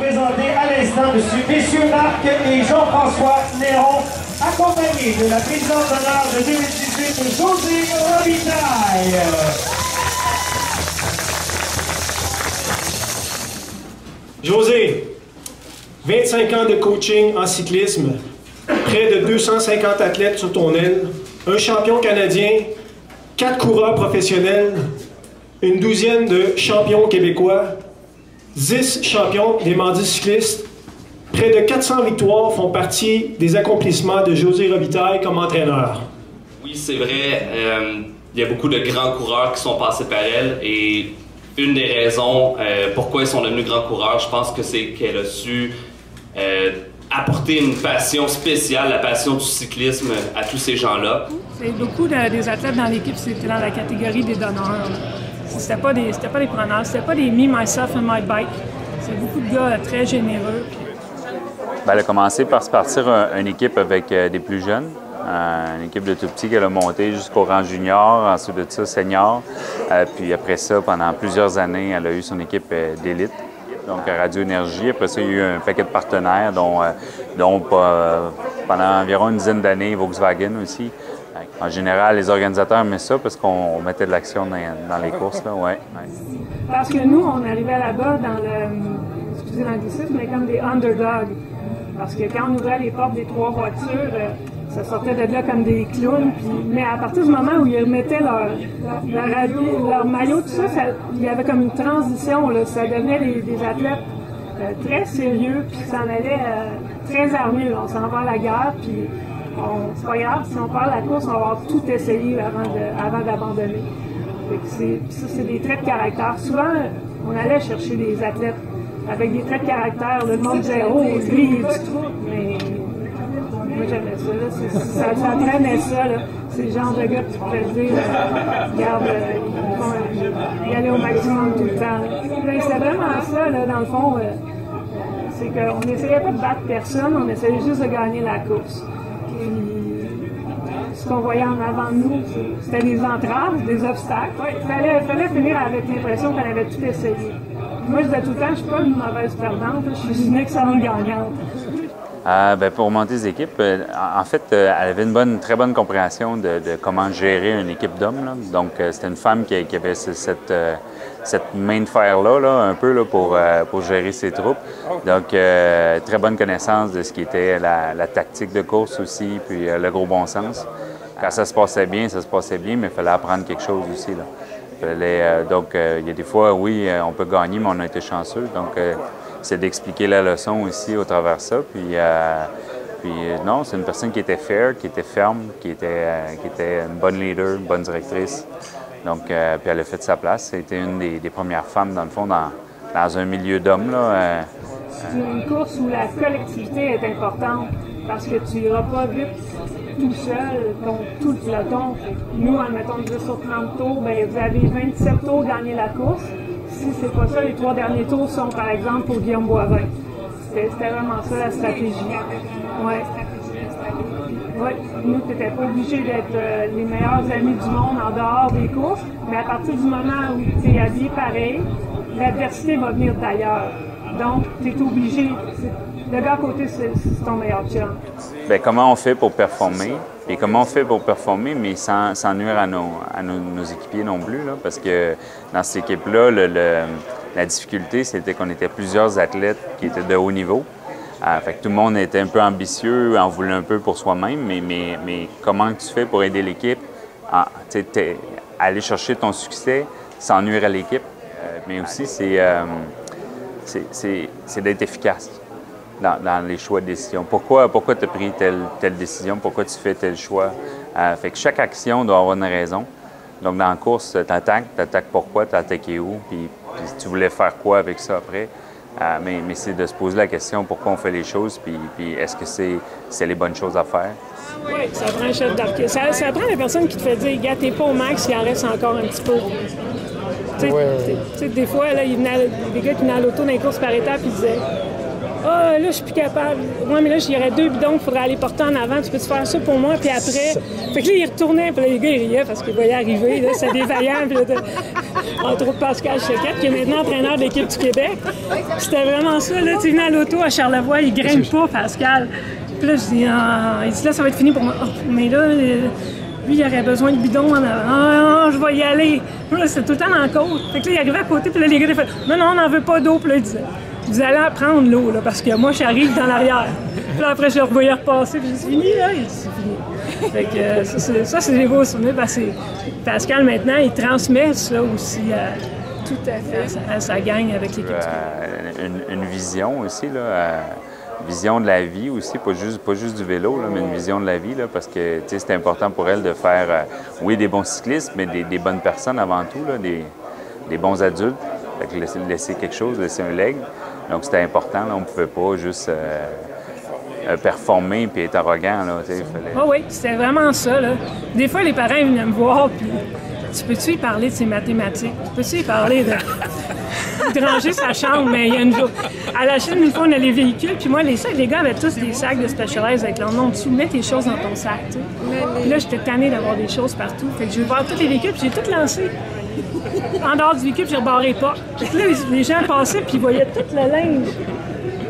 présenter à l'instant messieurs Marc et Jean-François Néron, accompagnés de la présidente d'honneur de 2018, Josée Robitaille. Josée, 25 ans de coaching en cyclisme, près de 250 athlètes sur ton aile, un champion canadien, 4 coureurs professionnels, une douzaine de champions québécois, 10 champions des mandis cyclistes, près de 400 victoires font partie des accomplissements de Josée Robitaille comme entraîneur. Oui, c'est vrai, il y a beaucoup de grands coureurs qui sont passés par elle et une des raisons pourquoi ils sont devenus grands coureurs, je pense que c'est qu'elle a su apporter une passion spéciale, la passion du cyclisme à tous ces gens-là. C'est beaucoup des athlètes dans l'équipe, c'était dans la catégorie des donneurs. C'était pas des preneurs, c'était pas des me, myself and my bike. C'est beaucoup de gars très généreux. Bien, elle a commencé par se partir une équipe avec des plus jeunes. Une équipe de tout petits qu'elle a montée jusqu'au rang junior, ensuite de ça senior. Puis après ça, pendant plusieurs années, elle a eu son équipe d'élite. Donc à Radio Énergie. Après ça, il y a eu un paquet de partenaires, dont pendant environ une dizaine d'années, Volkswagen aussi. En général, les organisateurs aimaient ça parce qu'on mettait de l'action dans les courses. Là. Ouais. Parce que nous, on arrivait là-bas excusez l'anglicisme, mais comme des underdogs. Parce que quand on ouvrait les portes des 3 voitures, ça sortait de là comme des clowns. Mais à partir du moment où ils remettaient leur maillot, tout ça, il y avait comme une transition. Là. Ça devenait des athlètes très sérieux, puis ça en allait très armés. On s'en va à la guerre, puis c'est pas grave, si on part la course, on va avoir tout essayé avant d'abandonner. Ça, c'est des traits de caractère. Souvent, on allait chercher des athlètes avec des traits de caractère. Le monde disait « Oh, lui, il est du trou. » Mais moi, j'aimais ça. Ça traînait ça. C'est le genre de gars que tu pourrais dire « Regarde, il allait au maximum tout le temps. » C'est vraiment ça, là, dans le fond. C'est qu'on n'essayait pas de battre personne, on essayait juste de gagner la course. Ce qu'on voyait en avant de nous, c'était des entraves, des obstacles. Il fallait finir avec l'impression qu'on avait tout essayé. Moi, je disais tout le temps, je ne suis pas une mauvaise perdante, je suis une excellente gagnante. Pour monter des équipes, en fait, elle avait une très bonne compréhension de comment gérer une équipe d'hommes. Donc, c'était une femme qui avait cette main de fer-là, un peu là, pour gérer ses troupes. Donc, très bonne connaissance de ce qui était la tactique de course aussi, puis le gros bon sens. Quand ça se passait bien, mais il fallait apprendre quelque chose aussi. Là. Il y a des fois, oui, on peut gagner, mais on a été chanceux. Donc, c'est d'expliquer la leçon aussi au travers de ça. Puis non, c'est une personne qui était fair, qui était ferme, qui était une bonne leader, une bonne directrice. Donc, puis elle a fait sa place. C'était une des premières femmes, dans le fond, dans un milieu d'hommes. C'est une course où la collectivité est importante parce que tu n'iras pas vite tout seul, donc tout le peloton. Nous, admettons 10 sur 30 tours, bien, vous avez 27 tours gagner la course. Si c'est pas ça, les 3 derniers tours sont, par exemple, pour Guillaume Boivin. C'était vraiment ça, la stratégie. Ouais. Oui, nous, tu n'étais pas obligé d'être les meilleurs amis du monde en dehors des courses, mais à partir du moment où tu es habillé pareil, l'adversité va venir d'ailleurs. Donc, tu es obligé. Le gars à côté, c'est ton meilleur chum. Bien, comment on fait pour performer? Et comment on fait pour performer, mais sans nuire à nos équipiers non plus, là, parce que dans cette équipe-là, la difficulté, c'était qu'on était plusieurs athlètes qui étaient de haut niveau. Fait que tout le monde était un peu ambitieux, en voulait un peu pour soi-même, mais comment tu fais pour aider l'équipe à aller chercher ton succès sans nuire à l'équipe? Mais aussi, c'est d'être efficace dans les choix de décision. Pourquoi tu as pris telle décision? Pourquoi tu fais tel choix? Fait que chaque action doit avoir une raison. Donc, dans la course, tu attaques pourquoi, tu as attaqué où, puis tu voulais faire quoi avec ça après. Mais c'est de se poser la question pourquoi on fait les choses, puis est-ce que c'est les bonnes choses à faire? Oui, ça prend un chef d'orchestre. Ça prend la personne qui te fait dire, gars, t'es pas au max, il en reste encore un petit peu. Tu sais, des fois, là, il venait des gars qui venaient à l'auto dans les courses par étapes, ils disaient, ah, là, je suis plus capable. Moi, mais là, il y aurait 2 bidons qu'il faudrait aller porter en avant. Tu peux-tu faire ça pour moi? Puis après, fait que là, il retournait. Puis là, les gars, ils riaient parce qu'ils voyaient arriver. Là, c'est des vaillants. Puis là, entre autres Pascal Choquette, qui est maintenant entraîneur de l'équipe du Québec. C'était vraiment ça, là, tu venais à l'auto à Charlevoix, il grimpe pas, Pascal. Puis là, je dis, ah, il dit là, ça va être fini pour moi. Oh, mais là, lui, il aurait besoin de bidon en avant. Ah, je vais y aller. Là, c'était tout le temps dans la côte. Fait que là, il arrivait à côté, puis là, les gars, ils faisaient, non, on n'en veut pas d'eau. Puis là, il disait, vous allez prendre l'eau, là, parce que moi, j'arrive dans l'arrière. Puis là, après, je le revoyais repasser, puis c'est fini, là. C'est fini. Fait que ça, c'est des beaux souvenirs, parce que Pascal, maintenant, il transmet ça aussi à sa gang avec l'équipe. Une vision aussi, là. Vision de la vie aussi, pas juste du vélo, là, mais une vision de la vie, là, parce que c'est important pour elle de faire, oui, des bons cyclistes, mais des bonnes personnes avant tout, là, des bons adultes. Fait que laisser quelque chose, laisser un leg. Donc c'était important, là, on ne pouvait pas juste performer et être arrogant. Là, fallait... Oh oui, c'était vraiment ça. Là. Des fois, les parents venaient me voir, puis tu peux-tu y parler de ses mathématiques? Tu peux-tu y parler de ranger sa chambre? Mais il y a une jour. À la Chine, une fois, on a les véhicules, puis moi, les gars avaient tous des sacs de Specialized avec leur nom dessus. Mets tes choses dans ton sac, tu sais. Puis là, j'étais tannée d'avoir des choses partout. Fait que je vais voir tous les véhicules, puis j'ai tout lancé. En dehors du véhicule, j'ai rebarré pas. Fait que là, les gens passaient, puis ils voyaient toute la linge.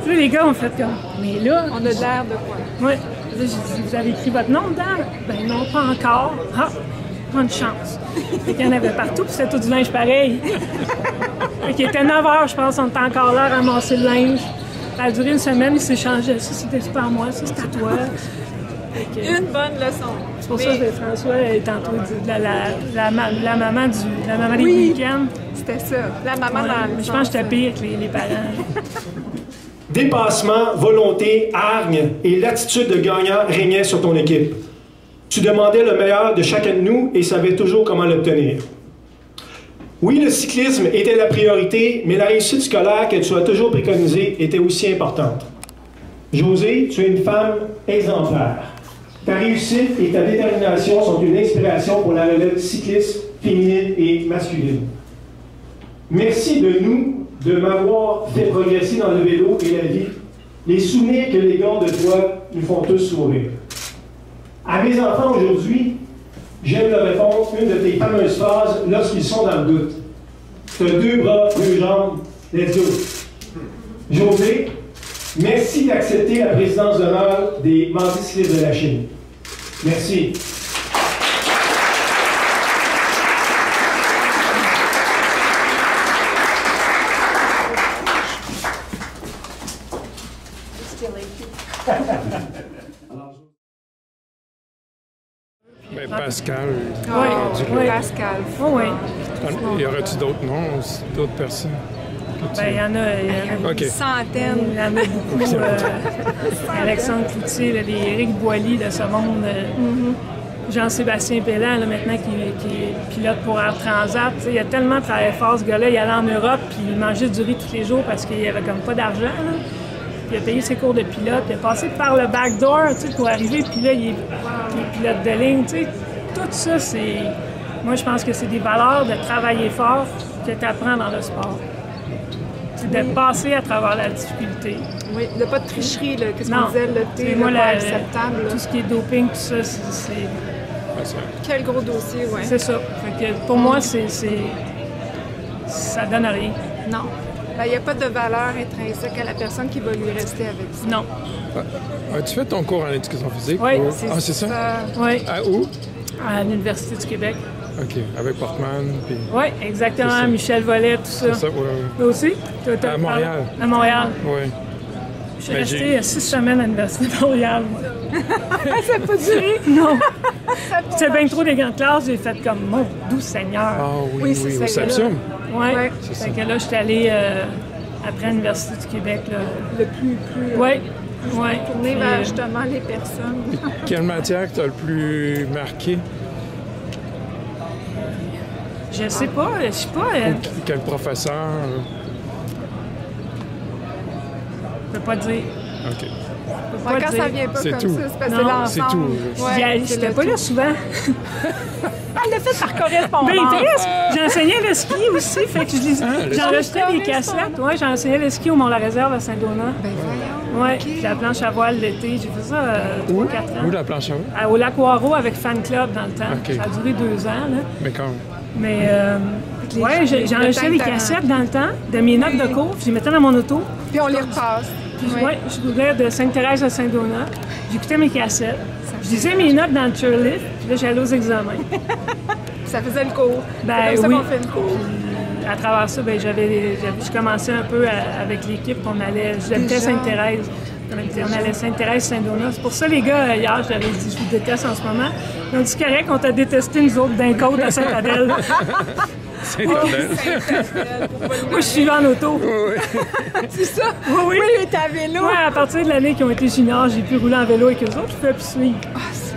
Puis là, les gars ont fait comme, mais là... On a de l'air de quoi? Oui. Là, j'ai dit, vous avez écrit votre nom dedans? Ben non, pas encore. Ah, bonne chance. Fait qu'il y en avait partout, puis c'était tout du linge pareil. Fait qu'il était 9 h, je pense, on était encore là à ramasser le linge. Ça a duré une semaine, il s'est changé. Ça, c'était pas à moi, ça, c'était à toi. Une bonne leçon. C'est pour ça que François est tantôt dit la maman des week-ends. C'était ça, la maman dans le je pense que j'étais pire que les parents. Dépassement, volonté, hargne et l'attitude de gagnant régnaient sur ton équipe. Tu demandais le meilleur de chacun de nous et savais toujours comment l'obtenir. Oui, le cyclisme était la priorité, mais la réussite scolaire que tu as toujours préconisée était aussi importante. Josée, tu es une femme exemplaire. Ta réussite et ta détermination sont une inspiration pour la relève cycliste féminine et masculine. Merci de m'avoir fait progresser dans le vélo et la vie. Les souvenirs que les gars de toi nous font tous sourire. À mes enfants aujourd'hui, j'aime leur répondre une de tes fameuses phrases lorsqu'ils sont dans le doute. Tu as 2 bras, 2 jambes, let's go. Josée, merci d'accepter la présidence d'honneur des Mardis cyclistes de la Chine. Merci. Ben, Pascal. Oui, Pascal. Oh, oui. Y aurait-tu d'autres noms, d'autres personnes? Ben, il y en a Une centaine. Il y en a beaucoup. Alexandre Cloutier, là, les Éric Boilly de ce monde. Jean-Sébastien Pellan, là, maintenant, qui est pilote pour Air Transat. Il a tellement travaillé fort, ce gars-là. Il allait en Europe, puis il mangeait du riz tous les jours parce qu'il avait comme pas d'argent. Il a payé ses cours de pilote. Il a passé par le backdoor pour arriver, puis là, il est pilote de ligne. T'sais. Tout ça, c'est... Moi, je pense que c'est des valeurs de travailler fort que tu apprends dans le sport. C'est de passer à travers la difficulté. Oui, il n'y a pas de tricherie, là, qu'est-ce qu'on disait, le thé, moi, pas acceptable. Tout ce qui est doping, tout ça, c'est... Quel gros dossier, oui. C'est ça. Fait que pour moi, ça donne rien. Non. Ben, il n'y a pas de valeur intrinsèque à la personne qui va lui rester avec ça. Non. As-tu fait ton cours en éducation physique? Oui. C'est ça? Oui. À où? À l'Université du Québec. OK. Avec Portman? Puis... Oui, exactement. Michel Vollet, tout ça. C'est ça, oui. Toi aussi? À Montréal. À Montréal. Oui. Je suis restée 6 semaines à l'Université de Montréal. Ça n'a pas duré? Non. C'était bien trop des grandes classes. J'ai fait comme, mon doux Seigneur. Ah oui, c'est au ça. Sapsum. Oui. C'est ça. Fait que là, je suis allée après l'Université du Québec. Là. Le plus... Oui. Oui. Tourner vers justement les personnes. Quelle matière que tu as le plus marqué? Je sais pas. Quel professeur? Je peux pas dire. OK. Quand ça vient pas C'est comme tout. ça, c'est parce que Non, c'est c'est l'ensemble. tout. Ouais, J'étais pas là souvent. Elle l'a fait par correspondance. Ben, presque. J'enseignais le ski aussi, fait que j'enregistrais des cassettes. Ouais, j'enseignais le ski au Mont-la-Réserve à Saint-Donat. Ben voyons. Ouais, OK. puis la planche à voile l'été, j'ai fait ça 3-4 ans. Où la planche à voile? Au lac Waro avec Fan Club dans le temps. OK. Ça a duré 2 ans, là. Mais quand? Mais avec les Oui, gens, j'ai enregistré des cassettes dans le temps de mes notes de cours, puis je les mettais dans mon auto. Puis on les repasse. Puis Ouais. ouais, je roulais de Sainte-Thérèse à Saint-Donat. J'écoutais mes cassettes. Je lisais mes notes dans le chairlift, puis là, j'allais aux examens. Ça faisait le cours. Ben c'est comme ça oui. qu'on fait le cours. À travers ça, ben, je commençais un peu avec l'équipe. J'habitais Déjà. Sainte-Thérèse. On allait Sainte-Thérèse, Saint-Donat. C'est pour ça, les gars, hier, je leur ai dit, je vous déteste en ce moment. Ils ont dit, c'est correct, on t'a détesté, nous autres, d'un côte à Sainte-Adèle. Moi, je suis en auto. C'est ça? Oui, oui. Oui, il est à vélo. Moi, à partir de l'année qu'ils ont été juniors, j'ai pu rouler en vélo avec eux autres. Je pouvais plus suivre. Ah, c'est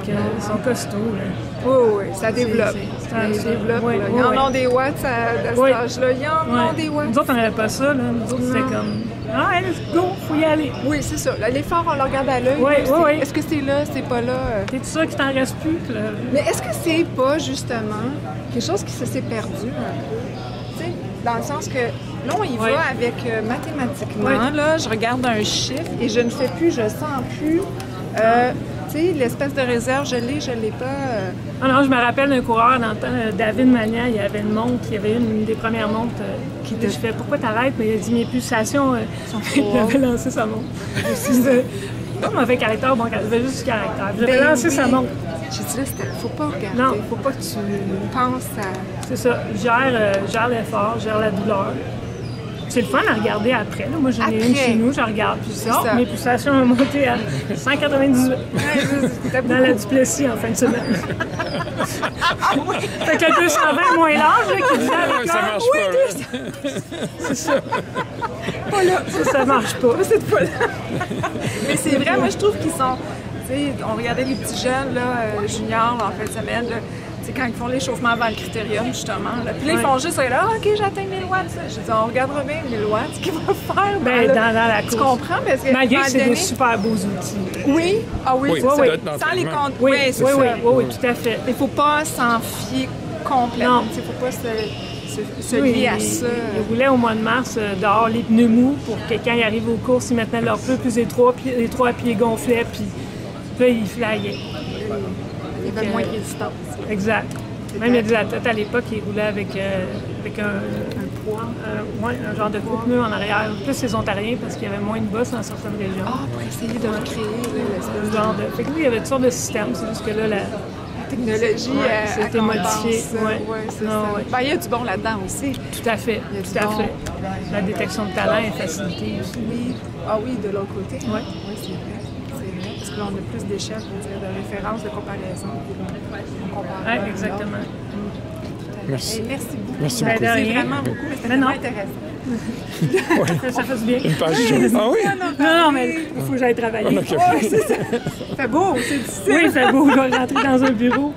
Fait que, ils sont costauds, là. Oui, oui, ça développe. c'est- Ça développe. oui, là. oui, Ils en oui. ont des watts à cet Oui. âge-là. Ils en ont des watts. Nous autres, on n'avait pas ça, là. Nous autres, c'était Non. comme, ah, let's go, faut y aller. Oui, c'est ça. Là, l'effort, on le regarde à l'œil. Oui, là. oui, oui. Est-ce que c'est là, c'est pas là? T'es sûr qu'il t'en reste plus, là? Mais est-ce que c'est pas, justement, quelque chose qui s'est perdu un peu? Tu sais, dans le sens que là, on y Oui. va avec mathématiquement. Oui. Là, je regarde un chiffre et je ne fais plus, je sens plus. Tu sais, l'espèce de réserve, je l'ai pas. Ah non, je me rappelle d'un coureur dans le temps, David Magnan, il y avait une montre, il y avait une des premières montres qui je fais pourquoi t'arrêtes? Mais il a dit mes pulsations, il avait lancé sa montre. Pas mauvais caractère, bon caractère, il avait juste du caractère. J'avais Ben lancé oui. sa montre. J'ai dit là, faut pas regarder. Non, faut pas que tu. Pense à. C'est ça, gère l'effort, gère la douleur. C'est le fun à regarder après. Là. Moi, j'en ai une Après. chez nous, je regarde. Puis C'est ça, ça. mes pulsations ont monté à 198 dans la Duplessis en fin de semaine. Fait que le 220 moins large, là, qui disait avec Ça l'heure, marche oui, pas, là. c'est ça. Pas là, ça marche pas. Cette fois-là. Mais c'est vrai, moi, je trouve qu'ils sont. Tu sais, on regardait les petits jeunes, là, juniors, là, en fin de semaine, là. Tu sais, quand ils font l'échauffement avant le critérium, justement. Là. Puis là, ils font juste, là, OK, j'atteins 1000 watts. Ça. Je dis, on regardera bien 1000 watts, ce qu'ils vont faire. Ben, là. dans la Tu course. comprends? Parce que, Malgré à un que c'est moment des donné- super beaux outils. Oui, ah oui, Oui, c'est ça ça. doit être Sans les l'entraînement. comptes. Oui, Oui, c'est oui, ça. oui, oui, oui, tout à fait. Il ne faut pas s'en fier complètement. Non. Il ne faut pas se Oui, lier à ça. Ils roulaient au mois de mars dehors les pneus mous pour que quand ils arrivent aux courses, ils mettaient leurs pneus, puis les trois pieds gonflaient, puis là, ils flyaient. Il y avait moins de résistance. Exact. Même il y a des athlètes à l'époque qui roulaient avec un poids, un genre de coupe-pneu en arrière. Plus les Ontariens parce qu'il y avait moins de bosses dans certaines régions. Ah, pour essayer de recréer là, l'espèce Ce genre de... Fait que oui, il y avait toutes sortes de systèmes. C'est juste que là, la... technologie c'était modifié. Ouais, c'est Non, ça. ouais. Ben, il y a du bon là-dedans aussi. Tout à fait. Il y a du Tout à bon. fait. La détection de talent est facilitée aussi. Oui. Ah oui, de l'autre côté. Ouais. Oui, c'est vrai. C'est vrai. Parce que là, on a plus d'échelles, de références, de comparaison. On compare. Ouais, exactement. Merci. Et merci beaucoup. Merci Ben, beaucoup. de C'est rien. vraiment beaucoup, mais c'était Mais non. vraiment intéressant. Ça fait du bien. Une page jaune. Ah oui? Non, mais il faut que j'aille travailler. OK. Ouais, c'est ça. Fait beau, c'est difficile. Oui, c'est beau. Je vais rentrer dans un bureau.